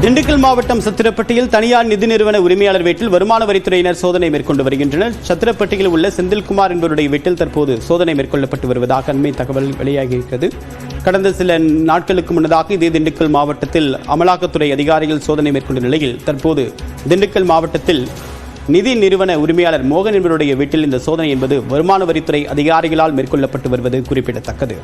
திண்டுக்கல் மாவட்டம் சத்திரப்பட்டியில் தனியார் நிதி நிறுவன உரிமையாளர் வீட்டில் வருமான வரித்துறையினர் சோதனை மேற்கொண்டு வருகின்றனர். சத்திரப்பட்டியில் உள்ள செந்தில்குமார் என்பவருடைய வீட்டில் தற்போது சோதனை மேற்கொள்ளப்பட்டு வருவதாக அண்மை தகவல் வெளியாகியிருக்கிறது. கடந்த சில நாட்களுக்கு முன்னதாக இதே திண்டுக்கல் மாவட்டத்தில் அமலாக்கத்துறை அதிகாரிகள் சோதனை மேற்கொண்ட நிலையில் தற்போது திண்டுக்கல் மாவட்டத்தில் நிதி நிறுவன உரிமையாளர் மோகன் என்பவருடைய வீட்டில் இந்த சோதனை என்பது வருமான வரித்துறை அதிகாரிகளால் மேற்கொள்ளப்பட்டு வருவது குறிப்பிடத்தக்கது.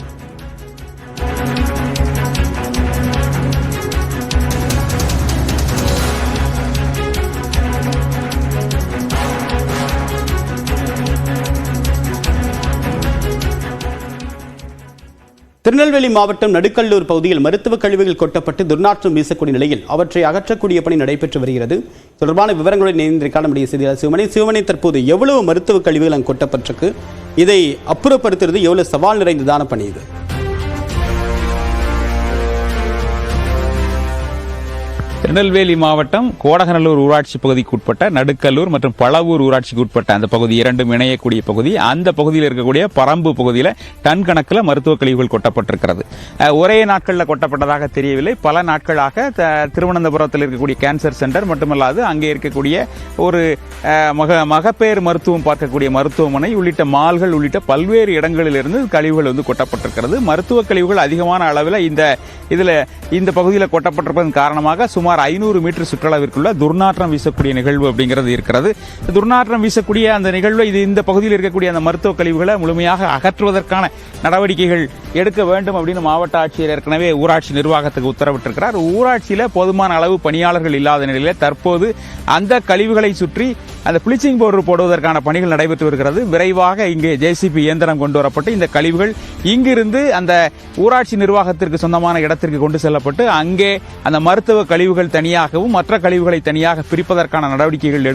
திருநெல்வேலி மாவட்டம் நடுக்கல்லூர் பகுதியில் மருத்துவ கழிவுகள் கொட்டப்பட்டு துர்நாற்றம் வீசக்கூடிய நிலையில் அவற்றை அகற்றக்கூடிய பணி நடைபெற்று வருகிறது. தொடர்பான விவரங்களுடன் இணைந்திருக்கான நம்முடைய செய்தியாளர் சிவமணி, தற்போது எவ்வளவு மருத்துவ கழிவுகள் அங்கு கொட்டப்பட்டிருக்கு, இதை அப்புறப்படுத்துறது எவ்வளவு சவால் நிறைந்ததான பணி இது? திருநெல்வேலி மாவட்டம் கோடகநல்லூர் ஊராட்சி பகுதிக்கு உட்பட்ட நடுக்கல்லூர் மற்றும் பழவூர் ஊராட்சிக்கு உட்பட்ட அந்த பகுதி இரண்டும் இணையக்கூடிய பகுதி. அந்த பகுதியில் இருக்கக்கூடிய பரம்பு பகுதியில் டன் கணக்கில் மருத்துவ கழிவுகள் கொட்டப்பட்டிருக்கிறது. ஒரே நாட்களில் கொட்டப்பட்டதாக தெரியவில்லை. பல நாட்களாக திருவனந்தபுரத்தில் இருக்கக்கூடிய கேன்சர் சென்டர் மட்டுமல்லாது அங்கே இருக்கக்கூடிய ஒரு மகப்பேறு மருத்துவம் பார்க்கக்கூடிய மருத்துவமனை உள்ளிட்ட மால்கள் உள்ளிட்ட பல்வேறு இடங்களிலிருந்து கழிவுகள் கொட்டப்பட்டிருக்கிறது. மருத்துவ கழிவுகள் அதிகமான அளவில் இந்த பகுதியில் கொட்டப்பட்டிருப்பதன் காரணமாக சுமார் 500 மீட்டர் சுற்றளவிற்குள்ள துர்நாற்றம் வீசக்கூடிய நிகழ்வு அப்படிங்கிறது இருக்கிறது. துர்நாற்றம் வீசக்கூடிய அந்த நிகழ்வு இந்த பகுதியில் இருக்கக்கூடிய அந்த மருத்துவ கழிவுகளை முழுமையாக அகற்றுவதற்கான நடவடிக்கைகள் எடுக்க வேண்டும் அப்படின்னு மாவட்ட ஆட்சியர் ஏற்கனவே ஊராட்சி நிர்வாகத்துக்கு உத்தரவிட்டிருக்கிறார். ஊராட்சியில் போதுமான அளவு பணியாளர்கள் இல்லாத நிலையில் தற்போது அந்த கழிவுகளை சுற்றி அந்த பிளீச்சிங் பவுடர் போடுவதற்கான பணிகள் நடைபெற்று வருகிறது. விரைவாக இங்கே ஜேசிபி இயந்திரம் கொண்டு வரப்பட்டு இந்த கழிவுகள் இங்கிருந்து அந்த ஊராட்சி நிர்வாகத்திற்கு சொந்தமான இடத்திற்கு கொண்டு செல்லப்பட்டு அங்கே அந்த மருத்துவ கழிவுகள் தனியாகவும் மற்ற கழிவுகளை தனியாக பிரிப்பதற்கான நடவடிக்கைகள்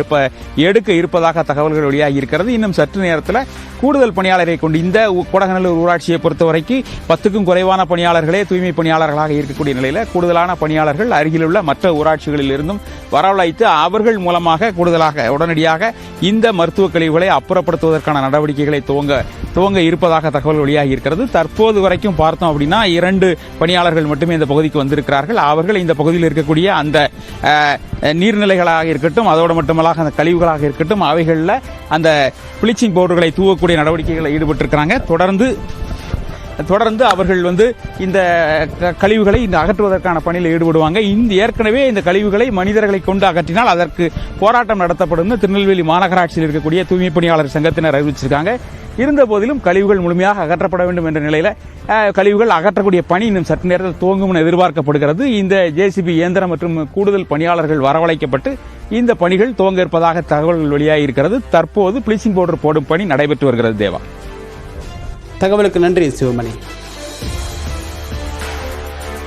எடுக்க இருப்பதாக தகவல்கள் வெளியாகி இருக்கிறது. இன்னும் சற்று நேரத்தில் கூடுதல் பணியாளரை கொண்டு இந்த கோடகநல்லூர் ஊராட்சியை பொறுத்தவரைக்கும் 10க்கும் குறைவான பணியாளர்களே தூய்மை பணியாளர்களாக இருக்கக்கூடிய நிலையில் கூடுதலான பணியாளர்கள் அருகிலுள்ள மற்ற ஊராட்சிகளில் இருந்தும் வரவழைத்து அவர்கள் மூலமாக கூடுதலாக உடனடியாக இந்த மருத்துவ கழிவுகளை அப்புறப்படுத்துவதற்கான நடவடிக்கைகளை துவங்க இருப்பதாக தகவல் வெளியாகி இருக்கிறது. தற்போது வரைக்கும் பார்த்தோம் அப்படின்னா 2 பணியாளர்கள் மட்டுமே இந்த பகுதிக்கு வந்திருக்கிறார்கள். அவர்கள் இந்த பகுதியில் இருக்கக்கூடிய அந்த நீர்நிலைகளாக இருக்கட்டும், அதோடு மட்டுமல்லாக அந்த கழிவுகளாக இருக்கட்டும், அவைகளில் அந்த பிளீச்சிங் பவுடர்களை தூவக்கூடிய நடவடிக்கைகளில் ஈடுபட்டிருக்கிறாங்க. தொடர்ந்து அவர்கள் இந்த கழிவுகளை அகற்றுவதற்கான பணியில் ஈடுபடுவாங்க. ஏற்கனவே இந்த கழிவுகளை மனிதர்களை கொண்டு அகற்றினால் அதற்கு போராட்டம் நடத்தப்படும் திருநெல்வேலி மாநகராட்சியில் இருக்கக்கூடிய தூய்மை பணியாளர் சங்கத்தினர் அறிவிச்சிருக்காங்க. இருந்த போதிலும் கழிவுகள் முழுமையாக அகற்றப்பட வேண்டும் என்ற நிலையில் கழிவுகள் அகற்றக்கூடிய பணி இன்னும் சற்று நேரத்தில் துவங்கும் என எதிர்பார்க்கப்படுகிறது. இந்த ஜேசிபி இயந்திரம் மற்றும் கூடுதல் பணியாளர்கள் வரவழைக்கப்பட்டு இந்த பணிகள் துவங்க இருப்பதாக தகவல்கள் வெளியாகி இருக்கிறது. தற்போது பிளீச்சிங் பவுடர் போடும் பணி நடைபெற்று வருகிறது. தேவா, தகவலுக்கு நன்றி சிவமணி.